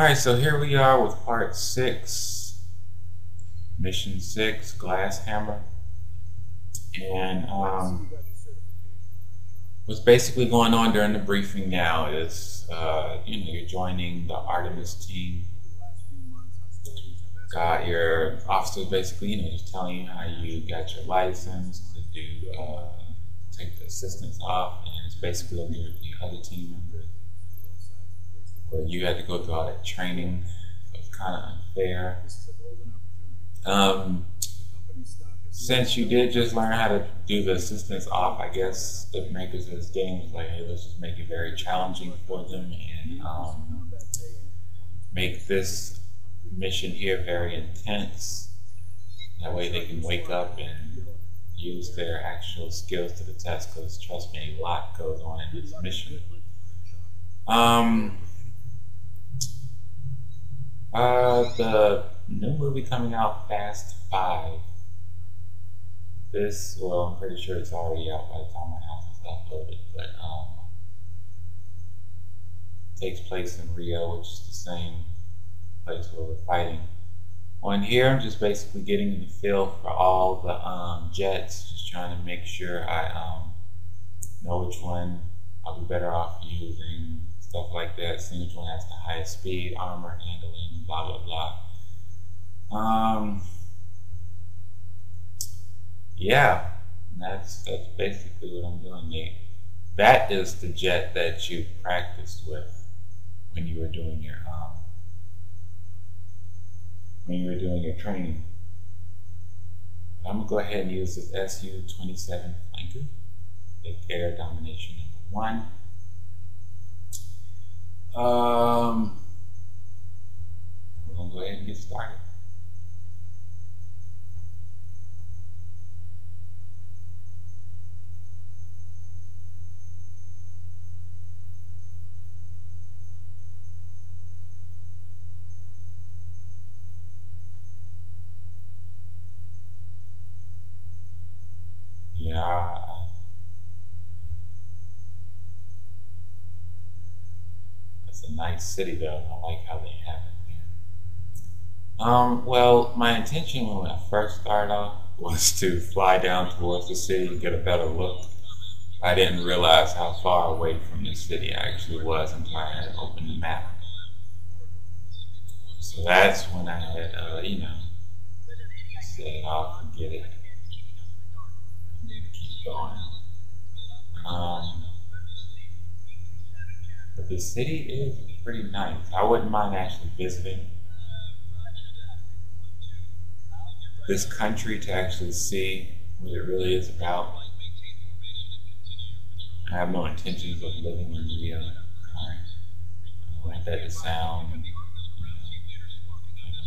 Alright, so here we are with part 6, mission 6, Glass Hammer. And what's basically going on during the briefing now is, you're joining the Artemis team. Got your officers basically, just telling you how you got your license to do, take the assistance off, and it's basically over to the other team members, where you had to go through all that training. So it's kind of unfair. Since you did just learn how to do the assistance off, I guess the makers of this game was like, hey, let's just make it very challenging for them and make this mission here very intense. That way they can wake up and use their actual skills to the test, because trust me, a lot goes on in this mission. The new movie coming out, Fast 5. I'm pretty sure it's already out by the time my house is uploaded, but takes place in Rio, which is the same place where we're fighting. On here, I'm just basically getting in the feel for all the jets, just trying to make sure I know which one I'll be better off using, stuff like that, seeing which one has the highest speed, armor, handling, blah blah blah. Yeah, that's basically what I'm doing, Nate. That is the jet that you practiced with when you were doing your training. I'm gonna go ahead and use this Su-27 flanker, the air domination #1. We're gonna go ahead and get started. Yeah, that's a nice city though. I like how they have it there. Well, my intention when I first started off was to fly down towards the city and get a better look. I didn't realize how far away from the city I actually was until I had to open the map. So that's when I had, said, "I'll forget it. Keep going." But the city is pretty nice. I wouldn't mind actually visiting this country to actually see what it really is about. I have no intentions of living in Rio. I want that to sound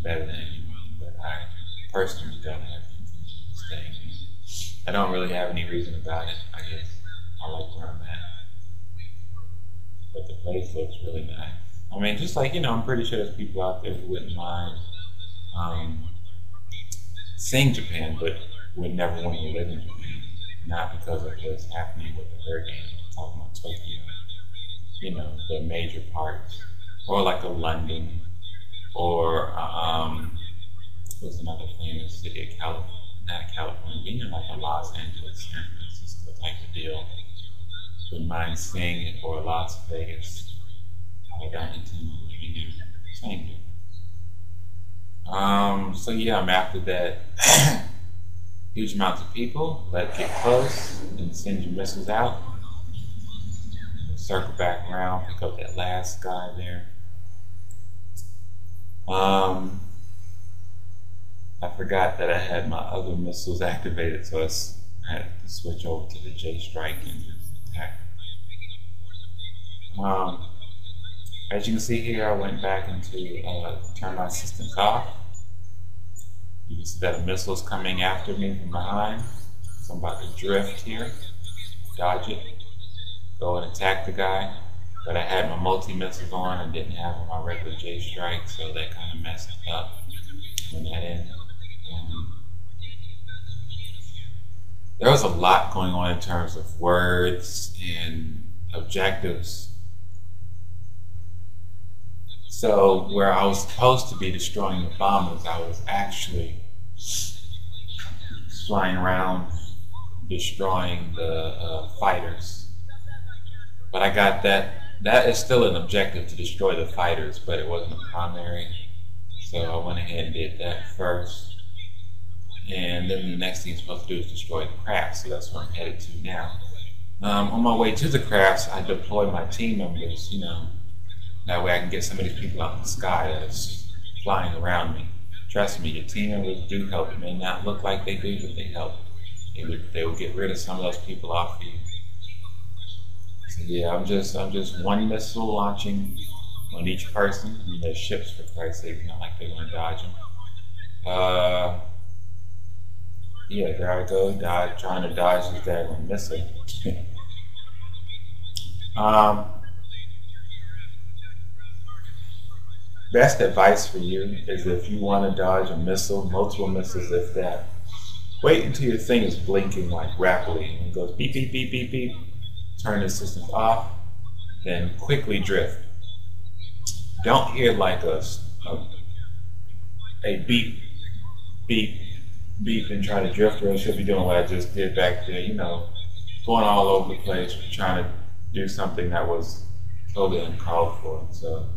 better than anyone, but I personally don't have the intention of staying here. I don't really have any reason about it. I guess I like where I'm at. But the place looks really nice. I mean, just like, I'm pretty sure there's people out there who wouldn't mind seeing Japan, but would never want to live in Japan. Not because of what's happening with the hurricane. I'm talking about Tokyo, the major parts. Or like a London, or what's another famous city of California? Not California, like a Los Angeles, San Francisco type of deal. Wouldn't mind seeing it, or Las Vegas. I got into living there. Same difference. So yeah, I'm after that huge amounts of people. Let's get close and send your missiles out. Circle back around, pick up that last guy there. I forgot that I had my other missiles activated, so I had to switch over to the J strike and attack. As you can see here, I went back into turn my assistance off. You can see that a missile is coming after me from behind. So I'm about to drift here, dodge it, go and attack the guy. But I had my multi-missiles on and didn't have my regular J strike, so that kind of messed up when that ended. There was a lot going on in terms of words and objectives. So where I was supposed to be destroying the bombers, I was actually flying around destroying the fighters. But I got that. That is still an objective, to destroy the fighters, but it wasn't a primary. So I went ahead and did that first. And then the next thing I'm supposed to do is destroy the crafts. So that's where I'm headed to now. On my way to the crafts, I deploy my team members, you know. That way I can get some of these people out in the sky that's flying around me. Trust me, your team members do help. It may not look like they do, but they help. They will get rid of some of those people off of you. So yeah, I'm just one missile launching on each person. I mean, there's ships, for Christ's sake, it's not like they're going to dodge them. Yeah, there I go, trying to dodge this daggone missile. Best advice for you is, if you want to dodge a missile, multiple missiles if that, wait until your thing is blinking like rapidly and it goes beep, beep, beep, beep, beep. Turn the systems off, then quickly drift. Don't hear like a beep, beep, beep and try to drift, or else you'll be doing what I just did back there, you know, going all over the place, trying to do something that was totally uncalled for. So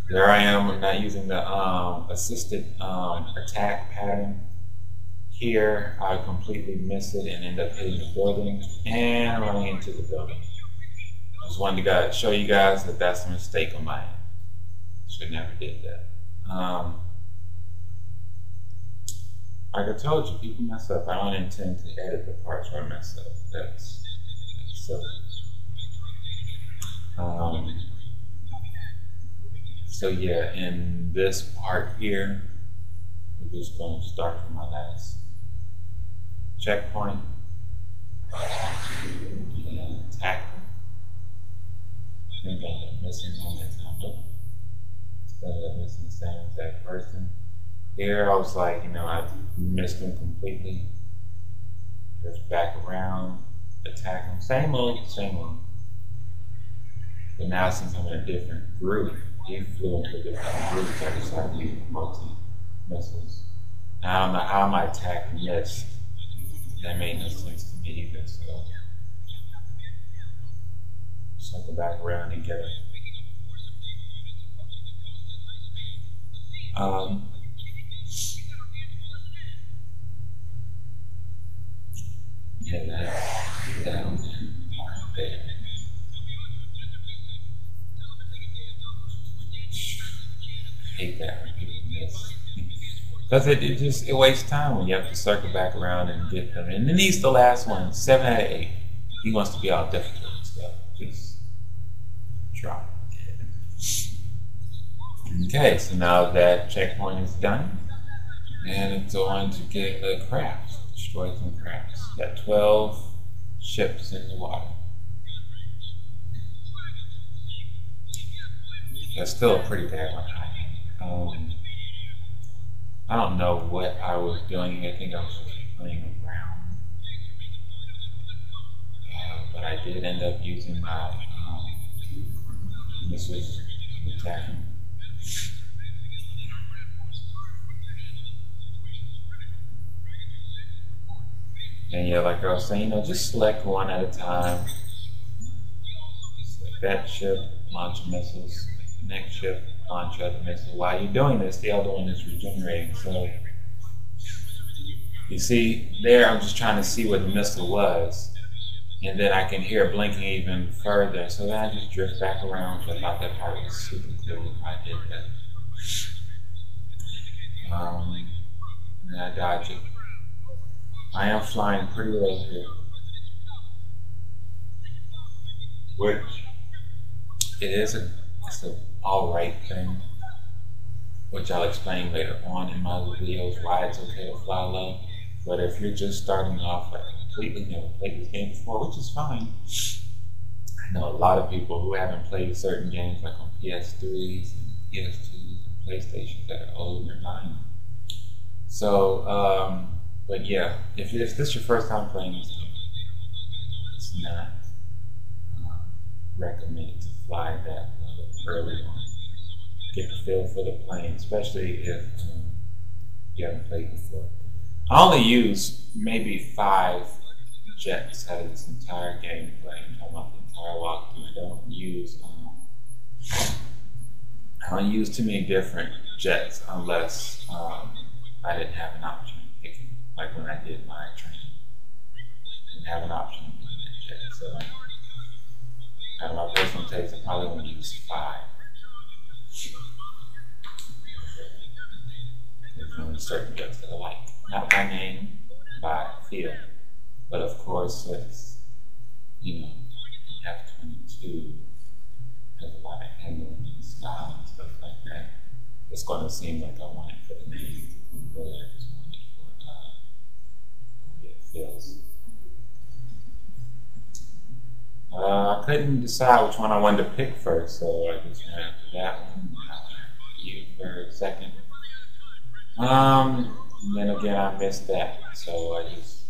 there I am. I'm not using the assisted attack pattern. Here I completely miss it and end up hitting the building and running into the building. I just wanted to show you guys that that's a mistake on my end. Should never did that. Like I told you, people mess up. I don't intend to edit the parts where I mess up. That's silly. So yeah, in this part here, we're just going to start from my last checkpoint and attack them. I think I ended up missing one that time. Nope. Ended up missing the same exact person. Here I was like, you know, I missed him completely. Drift back around, attack him. Same old. But now since I'm in a different group, he flew into a different group, so I decided to use multi-missiles. Now I don't know how my attack missed. That made no sense to me either, so circle back around and get it. Yeah, that's down there. I hate that when people miss. Because it wastes time when you have to circle back around and get them. And then he's the last one, 7 out of 8. He wants to be all difficult and stuff. Just try. Okay, so now that checkpoint is done, and it's on to get the crafts, destroy some crafts. Got 12 ships in the water. That's still a pretty bad one. I don't know what I was doing. I think I was just playing around. But I did end up using my missiles to attack him. And yeah, like I was saying, you know, just select one at a time. Select that ship, launch missiles. Next ship, launch other missile. While you're doing this, the other one is regenerating. So you see there, I'm just trying to see where the missile was, and then I can hear it blinking even further. So then I just drift back around. So I thought that part was super cool. I did that. And then I dodge it. I am flying pretty low here, which it's an alright thing, which I'll explain later on in my videos why it's okay to fly low. But if you're just starting off, like completely never played this game before, which is fine. I know a lot of people who haven't played certain games like on PS3s and PS2s and PlayStations that are older than mine. So, but yeah, if this is your first time playing this game, it's not recommended to fly that low. early on. Get the feel for the plane, especially if you haven't played before. I only use maybe 5 jets out of this entire gameplay. I'm talking about the entire walkthrough. I don't use too many different jets unless I didn't have an option of picking. Like when I did my training, I didn't have an option of picking that jet. So out of my personal taste, I probably only use 5. There's only certain jets that I like. Not by name, by feel. But of course, it's, F-22 has a lot of handling and style and stuff like that. It's going to seem like I want it for the name, whether I just want it for the way it feels. I couldn't decide which one I wanted to pick first, so I just went after that one. You for second. And then again, I missed that, so I just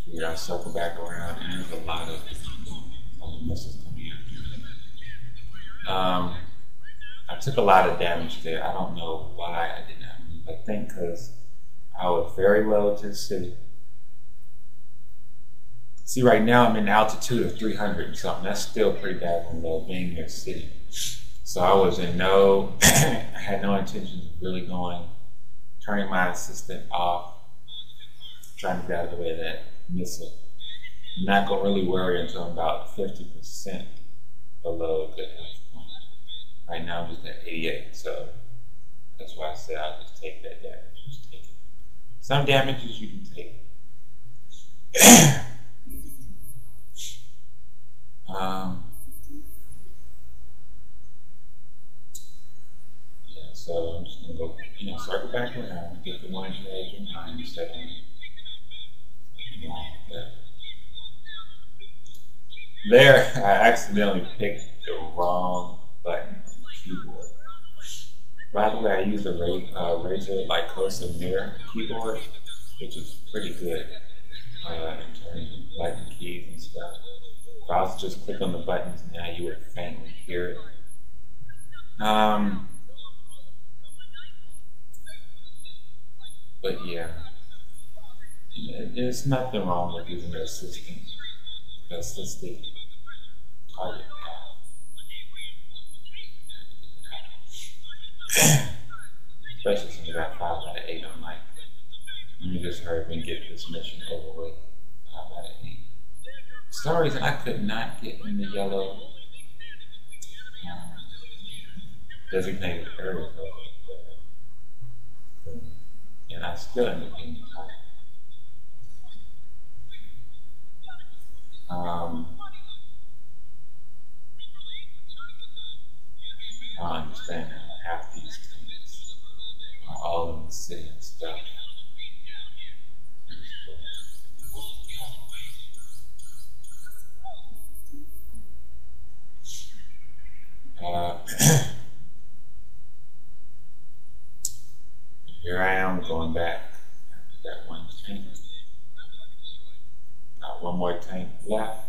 figured I'd circle back around, and there's a lot of missiles coming out. I took a lot of damage there. I don't know why I did not move. I think because I was very low to the city. See, right now I'm in altitude of 300 and something. That's still pretty daggone low, being near the city. So I was in I had no intentions of really turning my assistant off, trying to get out of the way of that missile. I'm not going to really worry until I'm about 50% below a good health point. Right now I'm just at 88, so that's why I said I'll just take that damage. Just take it. Some damages you can take. So I'm just going to go, circle back around, get the ones you had in mind, instead of there, I accidentally picked the wrong button on the keyboard. By the way, I used a Razer Lycosa Mirror keyboard, which is pretty good in terms of like the keys and stuff. If I was to just click on the buttons now, you would faintly hear it. But yeah, there's nothing wrong with using an assistant target path. Especially since I got 5 out of 8 on let me just hurry and get this mission over with. 5 out of 8. For some reason, I could not get in the yellow designated area. And I still ended up being tired. I understand how half these things are all in the city and stuff. Here I am going back after that one tank. Got one more tank left.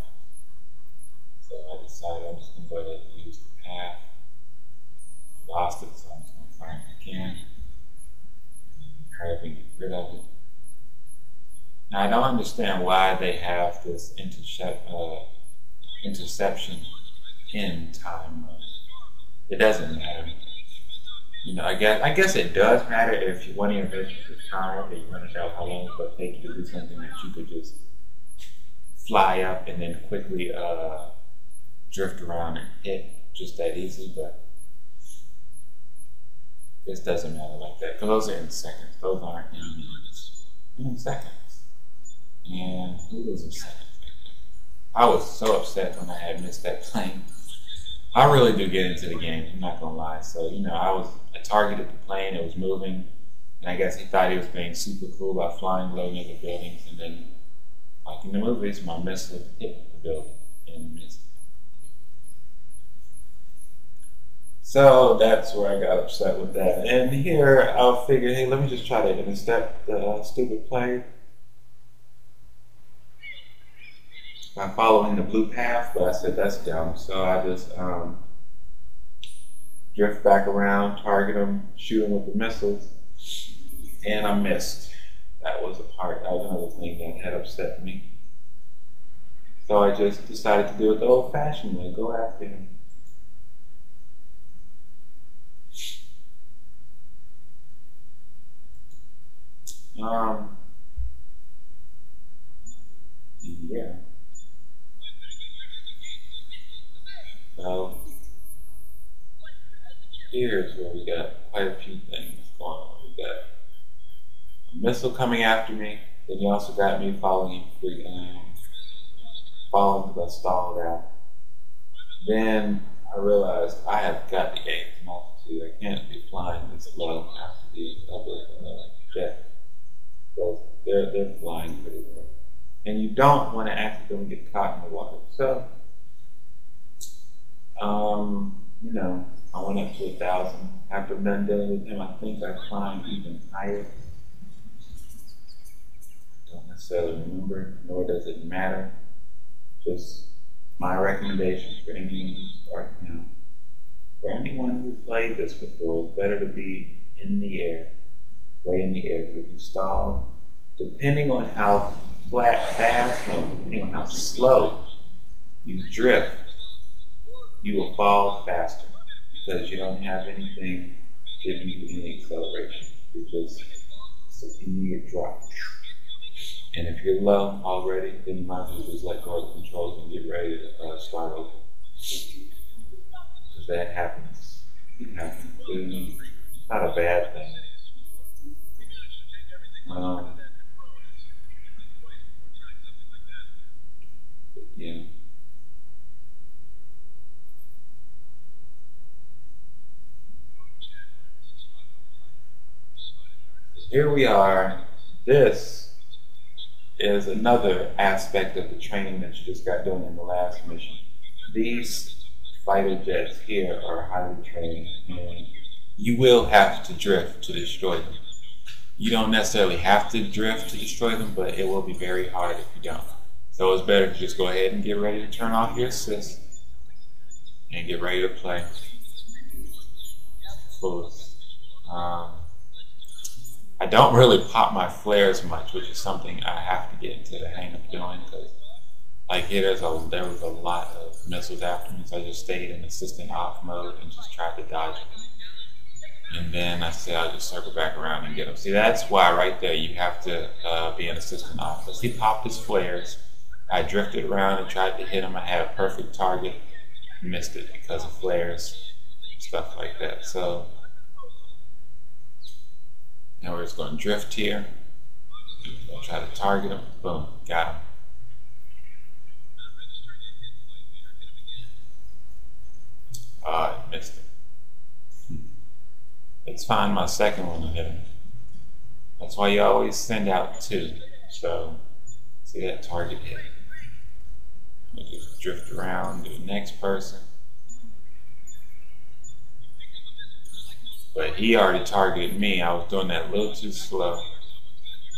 So I decided I'm just going to go ahead and use the path. I lost it, so I'm just going to find it again. Hurry up and get rid of it. Now I don't understand why they have this interception in time mode. It doesn't matter. I guess it does matter if one of your missions is timed and you want to know how long it's going to take you to do something that you could just fly up and then quickly drift around and hit just that easy, but this doesn't matter like that because those are in seconds. Those aren't in minutes. In seconds. And who was in seconds? I was so upset when I had missed that plane. I really do get into the game, I'm not gonna lie. So, I targeted the plane, it was moving, and I guess he thought he was being super cool by flying low near the buildings, and then, like in the movies, my missile hit the building and missed. So that's where I got upset with that. And here, I'll figure, hey, let me just try to intercept the stupid plane. by following the blue path, but I said that's dumb. So I just drift back around, target them, shoot them with the missiles, and I missed. That was another thing that had upset me. So I just decided to do it the old-fashioned way, go after him. Yeah. So here's where we got quite a few things going on. We got a missile coming after me. Then you also got me following because I stalled out. Then I realized I have got to gain some altitude. I can't be flying this low after the other jet. Because they're flying pretty well. And you don't want to accidentally get caught in the water. So, you know, I went up to 1,000. After I'm done dealing with him, I think I climbed even higher. Don't necessarily remember, nor does it matter. Just my recommendations for anyone who's starting now. For anyone who's played this before, it's better to be in the air, way in the air. If you stall, depending on how fast, or depending on how slow you drift, you will fall faster because you don't have anything giving you any acceleration. It's an immediate drop. And if you're low already, then you might as well just let go of the controls and get ready to start over. Because that happens. It happens. It's not a bad thing. Yeah. Here we are. This is another aspect of the training that you just got done in the last mission. These fighter jets here are highly trained, and you will have to drift to destroy them. You don't necessarily have to drift to destroy them, but it will be very hard if you don't. So it's better to just go ahead and get ready to turn off your assist and get ready to play. Fullest. I don't really pop my flares much, which is something I have to get into the hang of doing, because like here there was a lot of missiles after me, so I just stayed in assistant off mode and just tried to dodge it. And then I said I'll just circle back around and get him. See, that's why right there you have to be an assistant off. Because he popped his flares. I drifted around and tried to hit him. I had a perfect target. Missed it because of flares, stuff like that. So now we're just going to drift here. Try to target him. Boom, got him. I missed it. It's fine, my second one will hit him. That's why you always send out two. So, see that target hit. We'll just drift around to the next person. But he already targeted me. I was doing that a little too slow.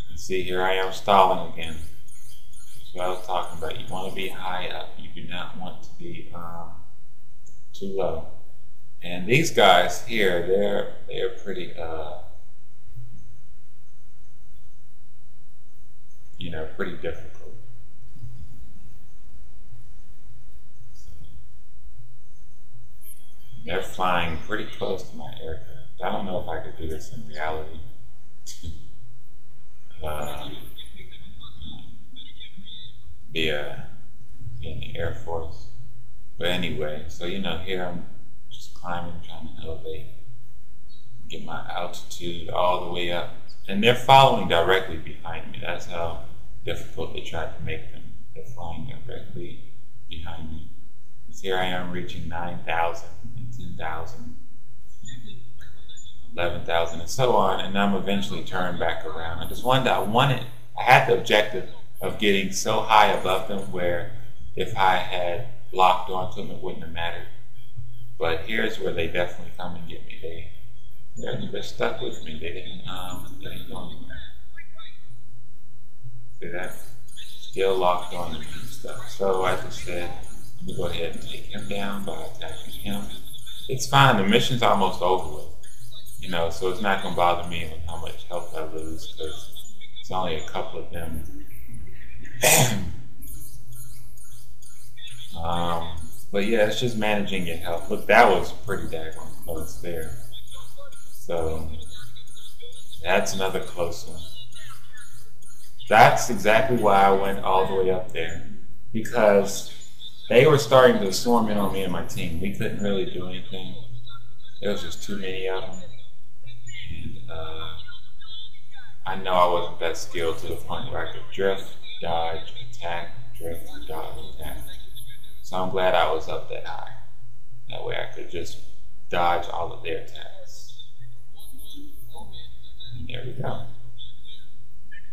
And see, here I am stalling again. That's what I was talking about. You want to be high up. You do not want to be too low. And these guys here, they're pretty, you know, pretty difficult. So, they're flying pretty close to my aircraft. I don't know if I could do this in reality. Be in the Air Force. But anyway, so you know, here I'm just climbing, trying to elevate, get my altitude all the way up. And they're following directly behind me. That's how difficult they tried to make them. They're flying directly behind me. Because here I am reaching 9,000 and 10,000, 11,000 and so on, and I'm eventually turned back around. I had the objective of getting so high above them where if I had locked onto them, it wouldn't have mattered. But here's where they definitely come and get me. They're stuck with me. They didn't go anywhere. See that? Still locked on to me. stuff. So I just said, let me go ahead and take him down by attacking him. It's fine. The mission's almost over with. You know, so it's not going to bother me with how much health I lose because it's only a couple of them. But yeah, it's just managing your health. Look, that was pretty daggone close there. So that's another close one. That's exactly why I went all the way up there, because they were starting to swarm in on me and my team. We couldn't really do anything. There was just too many of them. And I know I wasn't that skilled to the point where I could drift, dodge, attack, drift, dodge, attack. So I'm glad I was up that high. That way I could just dodge all of their attacks. And there we go.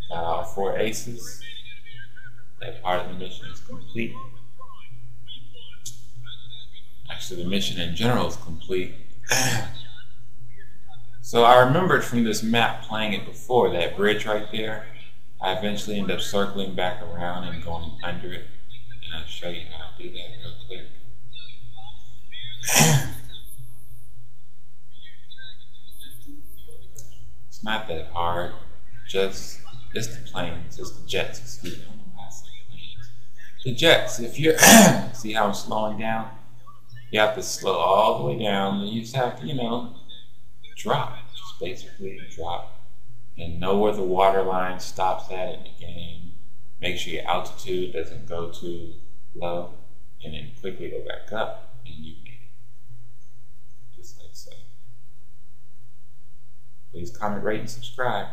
Got all 4 aces. That part of the mission is complete. Actually, the mission in general is complete. So I remembered from this map playing it before, that bridge right there. I eventually end up circling back around and going under it. And I'll show you how to do that real quick. It's not that hard. It's the planes, it's the jets, excuse me. I don't know why I say planes. The jets, if you're, see how I'm slowing down? You have to slow all the way down, and you just have to, you know, drop. Just basically drop. And know where the water line stops at in the game. Make sure your altitude doesn't go too low. And then quickly go back up, and you make it. Just like so. Please comment, rate, and subscribe.